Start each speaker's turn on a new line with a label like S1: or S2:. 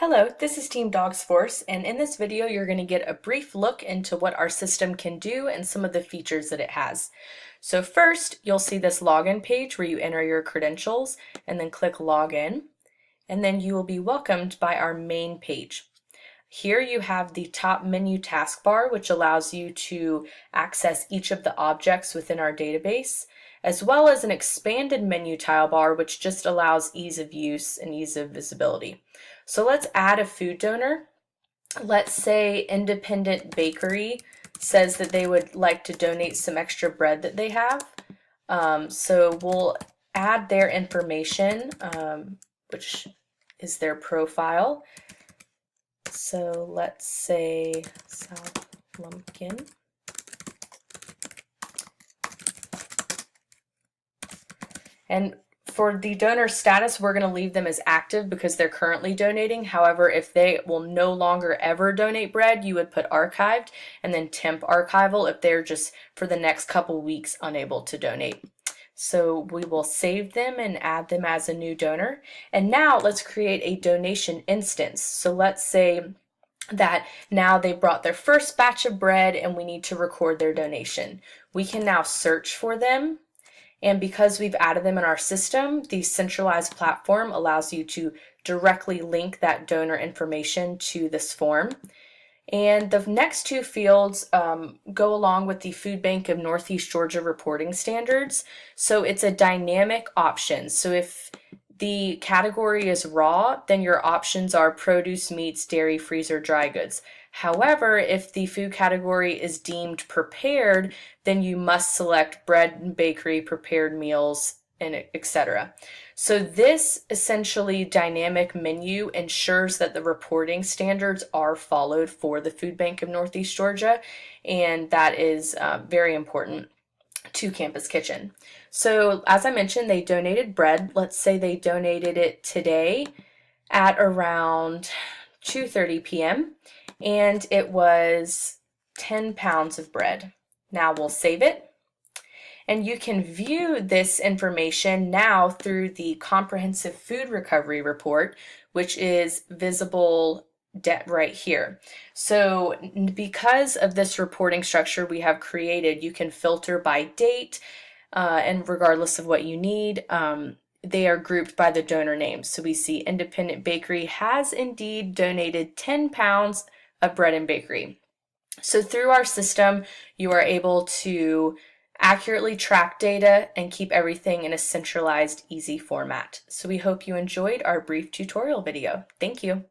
S1: Hello, this is Team Dawgsforce, and in this video you're going to get a brief look into what our system can do and some of the features that it has. So first, you'll see this login page where you enter your credentials and then click login, and then you will be welcomed by our main page. Here you have the top menu taskbar, which allows you to access each of the objects within our database, as well as an expanded menu tile bar, which just allows ease of use and ease of visibility. So let's add a food donor. Let's say Independent Bakery says that they would like to donate some extra bread that they have. So we'll add their information, which is their profile. So let's say South Lumpkin. And for the donor status, we're going to leave them as active because they're currently donating. However, if they will no longer ever donate bread, you would put archived and then temp archival if they're just for the next couple weeks unable to donate. So we will save them and add them as a new donor. And now let's create a donation instance. So let's say that now they brought their first batch of bread and we need to record their donation. We can now search for them. And because we've added them in our system, the centralized platform allows you to directly link that donor information to this form. And the next two fields go along with the Food Bank of Northeast Georgia reporting standards. So it's a dynamic option. So if the category is raw, then your options are produce, meats, dairy, freezer, dry goods. However, if the food category is deemed prepared, then you must select bread and bakery, prepared meals, and etc. So this essentially dynamic menu ensures that the reporting standards are followed for the Food Bank of Northeast Georgia, and that is very important to Campus Kitchen. So as I mentioned, they donated bread. Let's say they donated it today at around 2:30 p.m. and it was 10 pounds of bread. Now we'll save it. And you can view this information now through the Comprehensive Food Recovery Report, which is visible right here. So because of this reporting structure we have created, you can filter by date, and regardless of what you need, they are grouped by the donor name. So we see Independent Bakery has indeed donated 10 pounds of bread and bakery. So through our system, you are able to accurately track data and keep everything in a centralized, easy format. So we hope you enjoyed our brief tutorial video. Thank you.